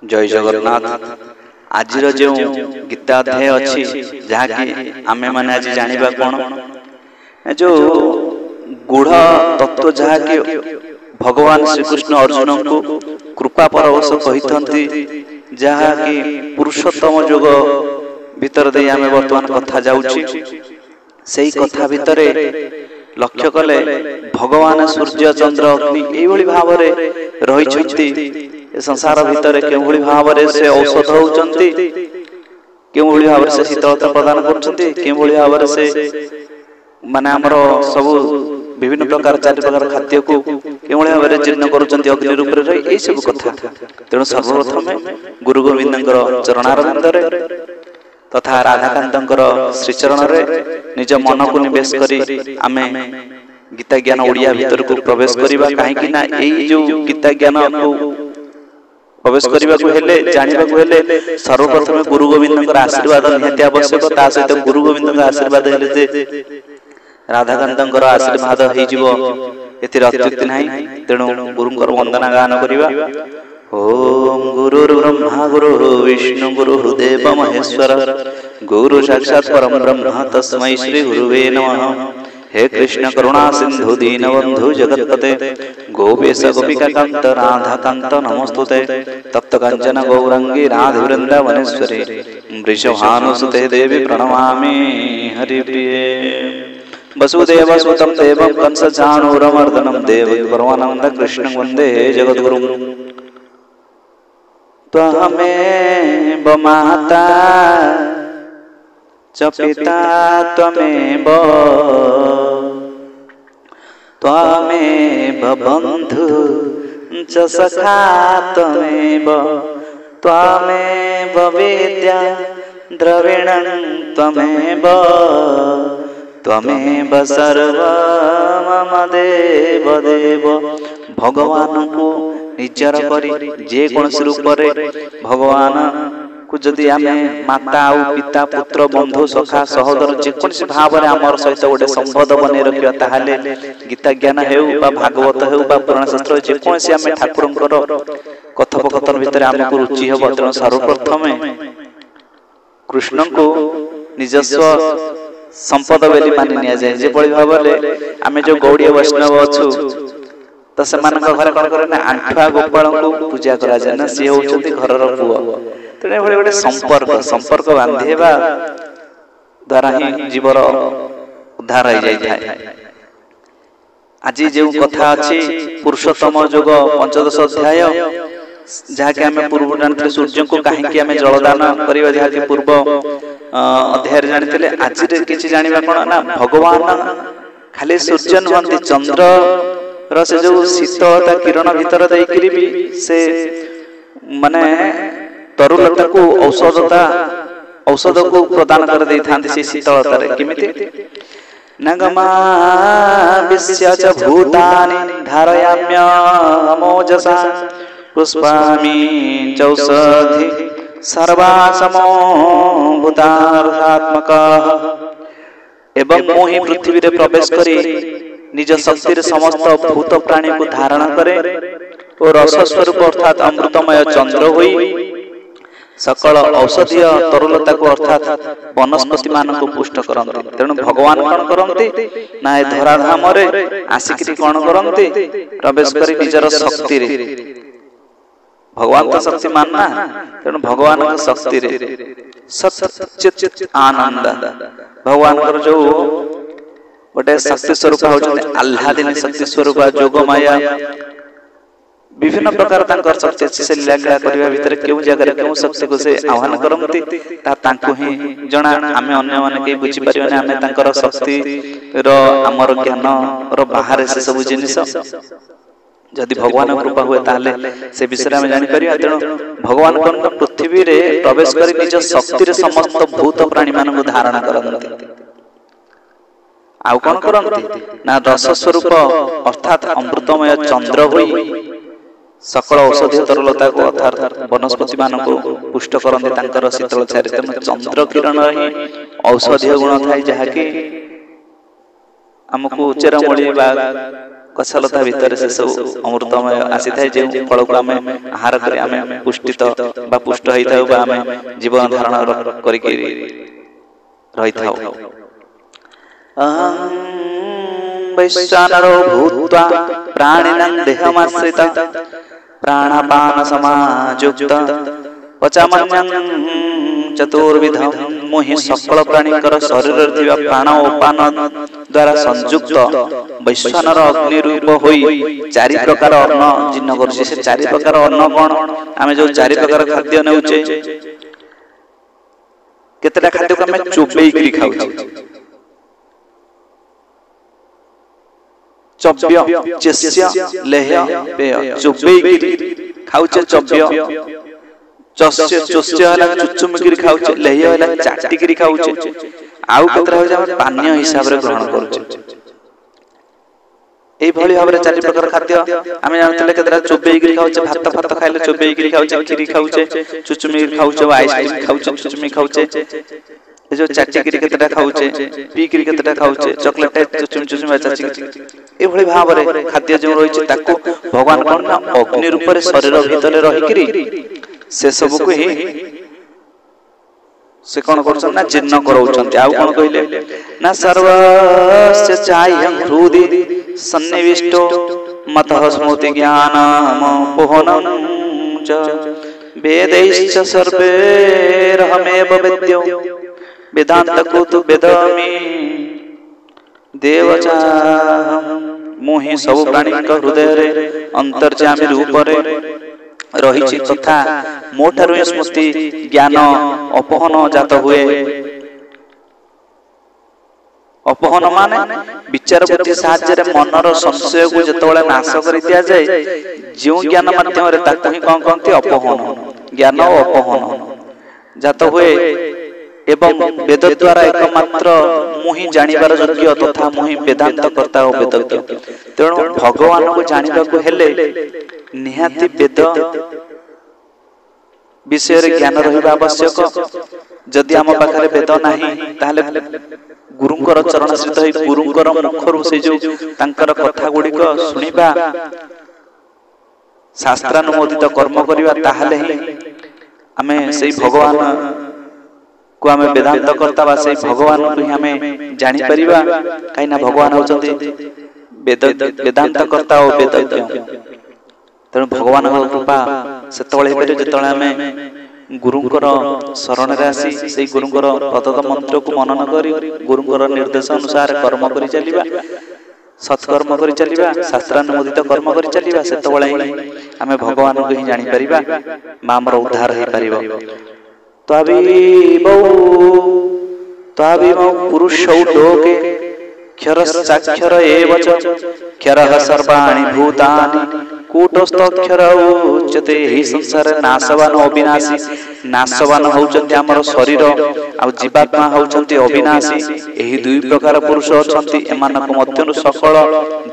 जय जगन्नाथ। आज जो गीता अध्याय अच्छी जहाँकि आमे माने आज जानिबा कोन जो गूढ़ तत्व जहाँकि भगवान श्री कृष्ण अर्जुन को कृपा परवश कही जहाँकि पुरुषोत्तम योग भीतर दे आमे वर्तमान कथा जाउछि सेही कथा भितरे लक्ष्य कले भगवान सूर्य चंद्र अग्नि एभली भावरे रहिछन्ति संसार भितर केउभली भावरे से औषध होउचन्ति केउभली भावरे से शीतलता प्रदान करछन्ति केउभली भावरे से माने हमरो सब विभिन्न प्रकार चार प्रकार खाद्य को केउभली भावरे जीर्ण करछन्ति अग्नि रूप रे रही ए सब कथा तेणु सर्वप्रथम गुरु गोविंदंकर चरणारविंदरे तथा राधाकांतंकर श्रीचरण रे निज मन को निवेश करी आमे गीता ज्ञान ओडिया भीतर को प्रवेश करिबा काहे कि ना एई जो गीता ज्ञान को प्रवेश करिबा को हेले जानिबा को हेले सर्वप्रथम गुरु गोविंदंकर आशीर्वाद निहाती आवश्यक ता सहित गुरु गोविंदंकर आशीर्वाद हेले जे राधाकांतंकर आशीर्वाद हे जीवो एतिर अत्युक्ति नाही तेणु गुरुंकर वंदना गान करिबा। ओम गुरुर्ब्रह्मा गुरुः विष्णु गुरुः देव महेश्वर गुरु साक्षात् परम ब्रह्म तस्मै श्री गुरुवे नमः। हे कृष्ण करुणा सिंधु दीनबंधु जगत्पते गोपेश गोपिका कांत राधा कांत नमोस्तुते तप्त कांचन गौरंगी राधे वृंदावनेश्वरी वृषभानुसुते देवी प्रणमामि हरिप्रिये। वसुदेव सुतं देवं कंस चाणूरमर्दनं देवकी परमानंद कृष्णं वंदे जगद्गुरुं। त्वमेव माता च पिता त्वमेव त्वमेव बंधु च सखा त्वमेव त्वमेव विद्या द्रविणं त्वमेव त्वमेव सर्व मम देव देव। भगवान को निजर करी जे कोनसी रूप रे भगवान को जदि आमे माता आ पिता पुत्र बंधु सखा सहोदर जे कोनसी भाव रे हमर सहित गोटे संबंध बने रखिया ताहाले गीता ज्ञान हेउ बा भागवत हेउ बा पुराण शास्त्र जे कोनसी आमे ठाकुरंकर कथोपकथन भितर हमको रुचि हेबो। तेणु सर्वप्रथम कृष्ण को निजस्व संपद बेली मानि निया जाय जे बळी भाव रे आमे जो गौड़ीय वैष्णव अछु तो से घर कौन करे ना आंठुआ गोपाल को पूजा करा जाए ना सी होउछन्ति घरर पुओ तेने भले गोटे संपर्क बांधेबा द्वारा ही जीवर उद्धार हो जाय थाए। आज जो कथा अछि पुरुषोत्तम योग पंचदश अध्याय जहाँ कि आमे पूर्व जानते सूर्य को कहीं कि आमे जलदान करिवा जहाँ कि पूर्व अध्याय जानते आज किछि जानिबा कोन ना भगवान खाली सूर्य नहंती चंद्र से जो शीतलता किरण भीतर देकरी भी से माने तरुलता को औषध को प्रदान कर दे थांती से शीतलता रे किमिति नगमा विश्य च भूतानि धारयाम्य अमोजसा पुष्पामि चौषधि सर्वासमो भूतार्थात्मकः। एवं मोहि पृथ्वी रे प्रवेश करी निज शक्ति समस्त भूत प्राणी को धारण करे और रस स्वरूप अर्थात अमृतमय चंद्र होई सकल औषधीय तरुलता को अर्थात वनस्पति मान को पुष्ट करते। तेणु भगवान कौन करते ना ए धराधाम रे आसिक कौन करते प्रवेश करी निजर शक्ति रे भगवान तो शक्ति मानना तेणु भगवान शक्ति रे सच्चित आनंद भगवान जो गोटे शक्ति स्वरूप होचने आह्लादिनी शक्ति स्वरूप जोग माया विभिन्न प्रकार तांकर शक्ति से लीला करिवा भीतर केउ जगह रे केउ शक्ति को से आह्वान करमती ता तांको ही जणा आमे अन्य माने के बुझी परिवाने आमे तांकर शक्ति रो हमर ज्ञान रो बाहर से सब जिनिस जदि भगवान कृपा हुए ताले से विषय में जानि परिया। तेणु भगवान कोन पृथ्वी रे प्रवेश करी निज शक्ति रे समस्त भूत प्राणी मान को धारण करंती आउ कौन करंती ना रस स्वरूप अर्थात अमृतमय चंद्र होई सकल औषधीय तरलता को अर्थात वनस्पति मान को पुष्ट करंती तांकर शीतल चारित्र चंद्र किरण ही औषधीय गुण थाई जहा कि हमको चेरमूली बा गछलता भितर से सब अमृतमय आसी थाए जे फल को आमे आहार करी आमे पुष्टित बा पुष्ट होई थाउ बा आमे जीवन धारण करी के रही थाउ। अहं वैश्वानरो भूत्वा प्राणिनां देहमाश्रित प्राणापान समायुक्त पचामन्यं चतुर्विधं मोहि सकल प्राणीकर शरीर थिबा प्राण ओ पान द्वारा संयुक्त वैश्वानर अग्नि रूप होई चारि प्रकार अन्न जीर्ण करछि। से चारि प्रकार अन्न कोन आमे जो चारि प्रकार खाद्य नेउचे केतेटा खाद्य को आमे चोबेई करी खाउछि। चव्य चेस्य लेह्य पेय चोबेई करी खाउचे। चव्य चस्य चोस्य हला चुचुमगिरी खाउचे। लेह्य हला चाटिगिरी खाउचे। आउ केतरा हो जाम पानीय हिसाब रे ग्रहण करूचे। एई भली भाबरे चारि प्रकार खाद्य आमे जानतले केतरा चोबेई करी खाउचे। भात भात खाइले चोबेई करी खाउचे। खिरी खाउचे चुचुमगिरी खाउचे। आइसक्रीम खाउचे चुचुमी खाउचे। ए जो चाटिगिरी केतरा खाउचे पीगिरी केतरा खाउचे। चॉकलेट चुचुमी चुचुमी चाची ए भली भाबरे खाद्य जो रहिचे ताको भगवान कोन ना अग्नि रूप रे शरीर भीतर रहिकरी से सब को ही से कौन करछन ना जीर्ण करौछन्ते। आ कोन कहिले ना सर्वस्य चाह्यं हृदि सन्निविष्टो मतः स्मृति ज्ञानम पोहनं च वेदैश्च सर्वैरहमेव वेद्यो वेदांत कुतु वेदामि देवचाहं मोहि सब प्राणी का हृदय रे अंतर्यामी रूप रे रही तथा मोठारु स्मृति ज्ञान अपहन जात हुए। अपहन माने विचार बुद्धि साहाय्य मनर संशय को जतबेला नाश कर दिया जाए जो ज्ञान माध्यम रे ताकू ही कोन कोनती अपहन ज्ञान अपहन जात हुए एवं वेद द्वारा एकमात्र मुहि जानिबार योग्य तथा मुहि वेदांत कर्ता ओ वेदज्ञ। तेणु भगवान को जानिबा को हेले निहाती वेद विषय रे ज्ञान रहिबा आवश्यक। जदि आम पाखरे वेद नाही ताले गुरुंकर चरण स्थित होई गुरुंकर मुखरु से जो तांकर कथा गुडी को सुनिबा शास्त्रानुमोदित कर्म करिबा ताहाले ही आमे सेई भगवान को आमे वेदांत करता बा सेई भगवान को ही आमे जानि परिबा। काइना भगवान होचंती वेदांत करता ओ वेदज्ञ। तेणु भगवान कृपा सेतबळे हेबे जेतबळे आमे गुरुंकर शरण रे आसी सेई गुरुंकर प्रदत्त मंत्र को मनन करी गुरुंकर निर्देश अनुसार कर्म करी चलिबा सत्कर्म करी चलिबा शास्त्रानुमोदित कर्म करी चलिबा सेतबळे आमे भगवान को ही जानि परिबा मा हमर उद्धार हे परिबो। त्वाभिमौ पुरुषौ लोके क्षरश्चाक्षर एव च क्षरः सर्वाणि भूतानि कूटस्थक्षर उच्यते। ही संसार नाशवान अविनाशी नाशवान होचंती हमर शरीर आ जीवात्मा होचंती अविनाशी। एही दुई प्रकार पुरुष अछंती एमानक मध्यरु सकल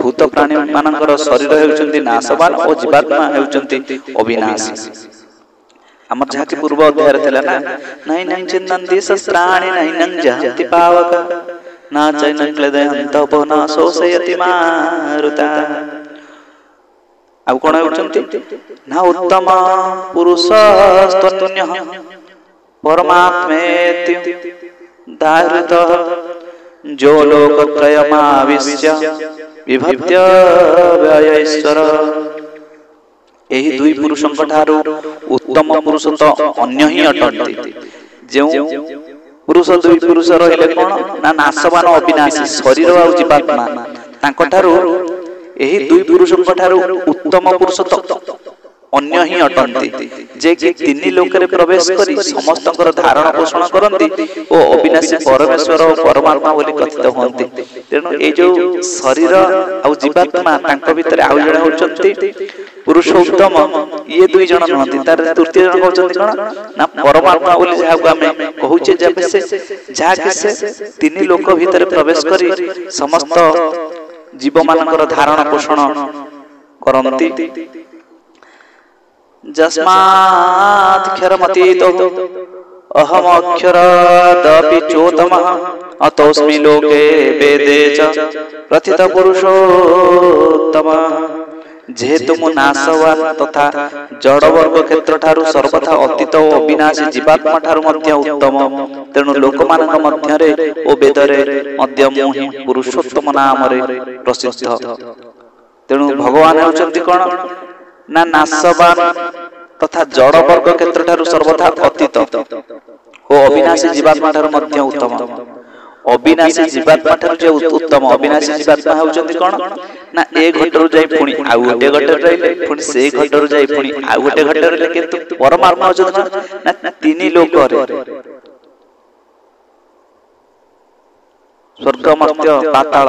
भूत प्राणी मानकर शरीर हेउचंती नाशवान और जीवात्मा हेउचंती अविनाशी। हमर जहाँ की पूर्व अध्याय थिला ना नहीं नहीं चिन्नन्ति शस्त्राणि नहीं नං जहन्ति पावक ना चैनं क्लेदयन्त उपना शोषयति मारुता। अब कोन होचंती ना उत्तम पुरुषस्तन्यः परमात्मेति दारुत जो लोकत्रयमाविश्य विभत्य व्ययैश्वर। एही दुई पुरुषंक ठारू उत्तम पुरुष तो अन्य ही अटंती। जो पुरुष दुई पुरुष रहिले कोन ना नाशवान अविनाशी शरीर आ जीवात्मा तांको ठारू एही दुई पुरुषंक ठारू उत्तम पुरुष तो अन्य ही अटंती जे कि तीन लोक रे प्रवेश करी समस्तकर धारण पोषण करंती ओ अविनाशी परमेश्वर और परमात्मा बोली कथित होंती। तेणु ए जो शरीर आ जीवात्मा तांको भितर आउ जण होचंती पुरुषोत्तम ये दुई जण नहंती तार तृतीय जण होचंती कोन ना परमात्मा बोली जाहा को हमें कहूचे जब से जा के से तीन लोक भितर प्रवेश करी समस्त जीव मानकर धारण पोषण करंती। जस्मात् क्षरमतीतो अहम अक्षरादपि चोत्तमः अतोऽस्मि लोके वेदे च प्रथित पुरुषोत्तमः। जेहेतु मु नाशवान तथा जड़ वर्ग क्षेत्र ठारू सर्वथा अतीत और अविनाशी जीवात्मा ठारू मध्य उत्तम, तेणु लोकमानक मध्यरे ओ वेदरे मध्य मु ही पुरुषोत्तम नाम रे प्रसिद्ध। तेणु भगवान होचंती कोन ना नाशवान तथा जड़ वर्ग क्षेत्र ठारू सर्वथा अतीत ओ अविनाशी जीवात्मा ठारू मध्य उत्तम। अविनाशी जीवात्मा ठारू जे उत्तम अविनाशी जीवात्मा होचंती कोन ना ए घटरु जाई पुणी आ गोटे घटर रहिले पुणी से घटरु जाई पुणी आ गोटे घटर रहिले, किंतु परमात्मा होचंती ना तीन लोक रे स्वर्ग मर्त्य पाताल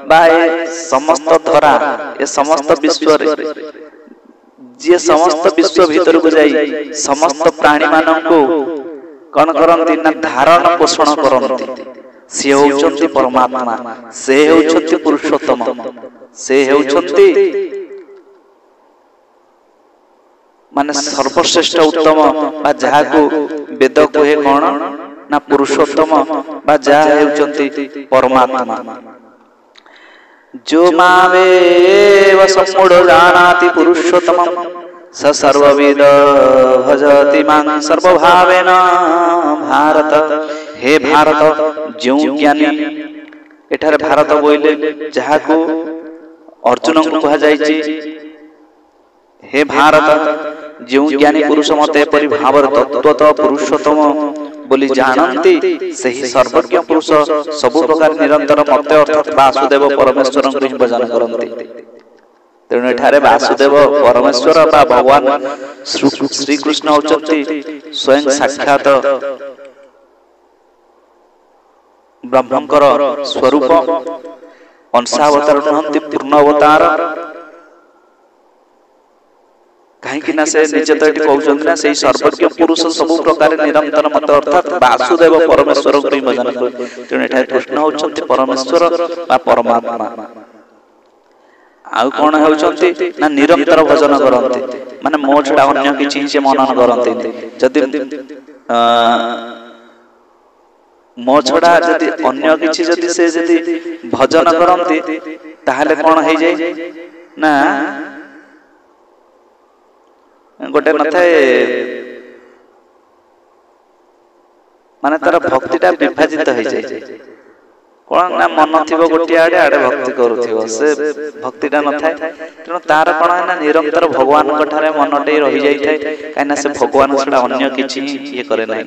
बा ए समस्त धरा ए समस्त विश्व रे जे समस्त विश्व भीतर को जाई समस्त प्राणी मानन को कौन करंती ना धारण पोषण करंती। से होचंती परमात्मा, से होचंती पुरुषोत्तम, से होचंती माने सर्वश्रेष्ठ उत्तम बा जहा को वेद कहे कोन ना पुरुषोत्तम बा जहा होचंती परमात्मा। जो मावेव सम्मूढ़ जानाति पुरुषोत्तमं स सर्वविद भजति मां सर्वभावेन भारत। हे भारत जो ज्ञानी एठारे भारत बोइले जहा को अर्जुन को कहा जायछि, हे भारत जो ज्ञानी पुरुष मते परि भावर तत्वतः पुरुषोत्तम बोली जानती सही सर्वज्ञ पुरुष सबु प्रकार निरंतर मते अर्थात वासुदेव परमेश्वर को भजन करंती। तेणु एठारे वासुदेव परमेश्वर बा भगवान श्री कृष्ण होचंती स्वयं साक्षात ब्रह्मंकर स्वरूप अंशावतार नहंती पूर्ण अवतार। कहीं ना से निजे तो ये कहते ना से सर्वज्ञ पुरुष सब प्रकार निरंतर मत अर्थात वासुदेव परमेश्वर को भजन कर। तेणु एठारे कृष्ण होचंती परमेश्वर बा परमात्मा। आउ कोन होचंती ना निरंतर भजन करंती, माने मो छडा अन्य किछि से मनन करंती। जदि मो छडा जदि अन्य किछि जदि से जदि भजन करंती ताहले कोन हे जाय ना गोटे नथाए माने तार भक्तिटा विभाजित हो जाय कोन ना मन थिबो गोटे आडे आडे भक्ति करूथिबो से भक्तिटा न थाए। तेणु तार कोन ना निरंतर भगवान कठारे मनटे रहि जाय थाए, काइना से भगवान छडा अन्य किछि ये करे नै।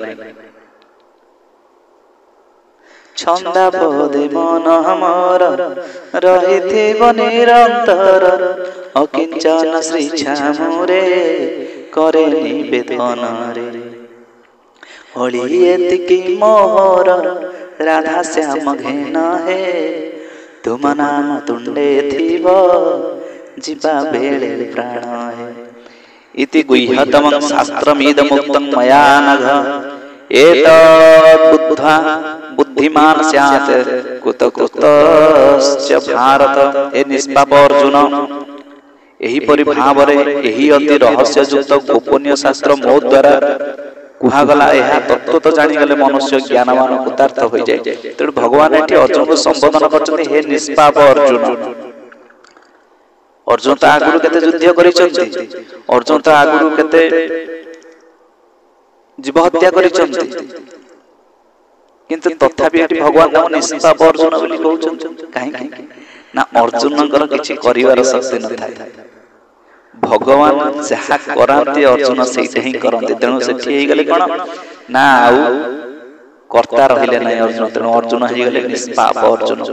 छंदा पदे मन हमर रहिथिबो निरंतर अकिंचन श्री छामुरे करे निवेदन रे। होली एतिकी मोहर राधा श्याम घेन हे तुम नाम तुंडे थिब जीवा बेले प्राण है। इति गुह्यतमं शास्त्रमिदमुक्तं मया नघ एतद्बुद्ध्वा बुद्धिमान स्यात् कुतकुतश्च भारत। ए निष्पाप अर्जुन एही परि भावरे एही अति रहस्ययुक्त गोपनीय शास्त्र मो द्वारा कुहागला एहा तत्व तो जानि गले मनुष्य ज्ञानवान कृतार्थ होई जाय। तेणु भगवान एठी अर्जुन को संबोधन करछथि हे निष्पाप अर्जुन। अर्जुन तो आगुरु केते युद्ध करिसथि, अर्जुन तो आगुरु केते जीव हत्या करिसथि, किंतु तथापि एठी भगवान नाम निष्पाप अर्जुन बोली कहउछथि। काहे ना अर्जुनकर किछि करिवार शक्ति न थाए, भगवान जहा करांती अर्जुन सेठे ही करंती। तेणु सेठी हे गले कोन ना आउ कर्ता रहिले नै अर्जुन। तेणु अर्जुन हे गले निष्पाप अर्जुन।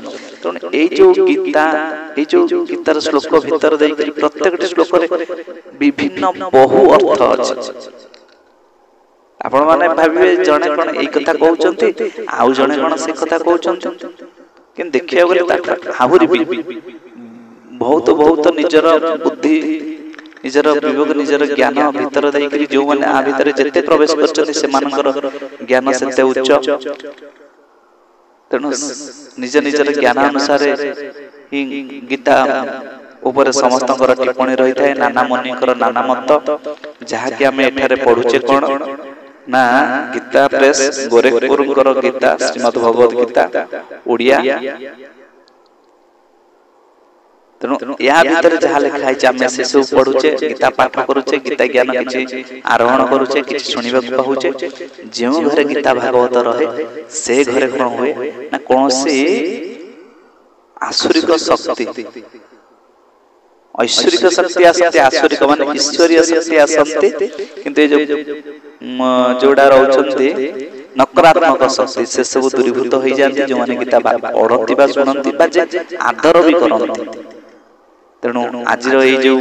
तेणु ए जो गीतार श्लोक भीतर देई प्रत्येक श्लोक रे विभिन्न बहु अर्थ अछि। आपण माने भाबिबे जणे कोन एई कथा कहउचंती आउ जणे कोन से कथा कहउचंती, किन देखिया गले आहुरी बहुत बहुत निजर बुद्धि निजर विवेक निजर ज्ञान भीतर देई करी जो माने आ भीतर जते प्रवेश करछथि से मानकर ज्ञान सेते उच्च। तेणु निज निजर ज्ञान अनुसार ही गीता ऊपर समस्तकर टिप्पणी रही थाए, नाना मुनिकर नाना मत। जहा कि आमे एठारे पढुचे कोन ना गीता ଗୀତା ପ୍ରେସ୍ ଗୋରଖପୁରଙ୍କର ଗୀତା ଶ୍ରୀମଦ୍ ଭଗବତ ଗୀତା ଓଡ଼ିଆ। ତେଣୁ ଏହା ଭିତରେ ଯାହା ଲେଖା ହେଇଛି ଆମେ ସେସବୁ ପଢୁଛେ, ଗୀତା ପାଠ କରୁଛେ, ଗୀତା ଜ୍ଞାନ କିଛି ଆରୋହଣ କରୁଛେ, କିଛି ଶୁଣିବାକୁ ପାଉଛେ। ଯେଉଁ ଘରେ ଗୀତା ଭାଗବତ ରହେ ସେ ଘରେ କଣ ହୁଏ ନା କୌଣସି ଆସୁରିକ ଶକ୍ତି, ଐଶ୍ୱରିକ ଶକ୍ତି ଆସନ୍ତି, ଆସୁରିକ ମାନେ ଈଶ୍ୱରୀୟ ଶକ୍ତି ଆସନ୍ତି, କିନ୍ତୁ ଏ ଯୋଉଟା ରହୁଛନ୍ତି ନକାରାତ୍ମକ ଶକ୍ତି ସେ ସବୁ ଦୂରୀଭୂତ ହେଇଯାନ୍ତି ଯେଉଁମାନେ ଗୀତା ପଢନ୍ତି ବା ଶୁଣନ୍ତି ବା ଯେ ଆଦର ବି କରନ୍ତି। ତେଣୁ ଆଜିର ଏଇ ଯୋଉ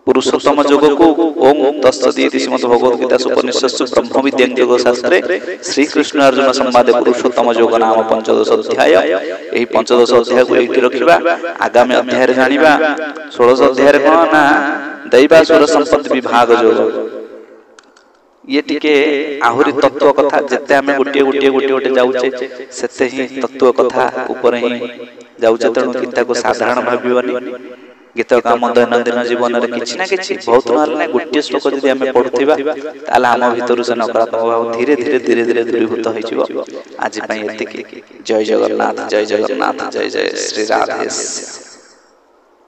ପୁରୁଷୋତ୍ତମ ଯୋଗକୁ ଓಂ ତତ୍ସଦିତି ଶ୍ରୀମଦ୍ ଭଗବତ ଗୀତା ଉପନିଷତ୍ସୁ ବ୍ରହ୍ମ ବିଦ୍ୟାଂ ଯୋଗ ଶାସ୍ତ୍ରେ ଶ୍ରୀକୃଷ୍ଣ ଅର୍ଜୁନ ସମ୍ବାଦେ ପୁରୁଷୋତ୍ତମ ଯୋଗ ନାମ ପଞ୍ଚଦଶ ଅଧ୍ୟାୟ। ଏହି ପଞ୍ଚଦଶ ଅଧ୍ୟାୟକୁ ଏଇଠି ରଖିବା, ଆଗାମୀ ଅଧ୍ୟାୟରେ ଜାଣିବା 16ଶ ଅଧ୍ୟାୟରେ କଣ ନା ଦୈବାସୁର ସମ୍ପତ୍ତି ବିଭାଗ ଯୋଗ। ଇଏ ଟିକେ ଆହୁରି ତତ୍ତ୍ୱ କଥା, ଯେତେ ଆମେ ଗୋଟିଏ ଯାଉଛେ ସେତେ ହିଁ ତତ୍ତ୍ୱ କଥା ଉପରେ ହିଁ ଯାଉଛେ। ତେଣୁ ଗୀତାକୁ ସାଧାରଣ ଭାବିବନି। ଗୀତାକୁ ଆମ ଦୈନନ୍ଦିନ ଜୀବନରେ କିଛି ନା କିଛି ବହୁତ ନହେଲେ ନା ଗୋଟିଏ ଶ୍ଲୋକ ଯଦି ଆମେ ପଢୁଥିବା ତାହେଲେ ଆମ ଭିତରୁ ସେ ନକାରାତ୍ମକ ଭାବ ଧୀରେ ଧୀରେ ଦୂରୀଭୂତ ହେଇଯିବ। ଆଜି ପାଇଁ ଏତିକି। ଜୟ ଜଗନ୍ନାଥ, ଜୟ ଜଗନ୍ନାଥ, ଜୟ ଜୟ ଶ୍ରୀ ରାଧେଶ୍ୟାମ।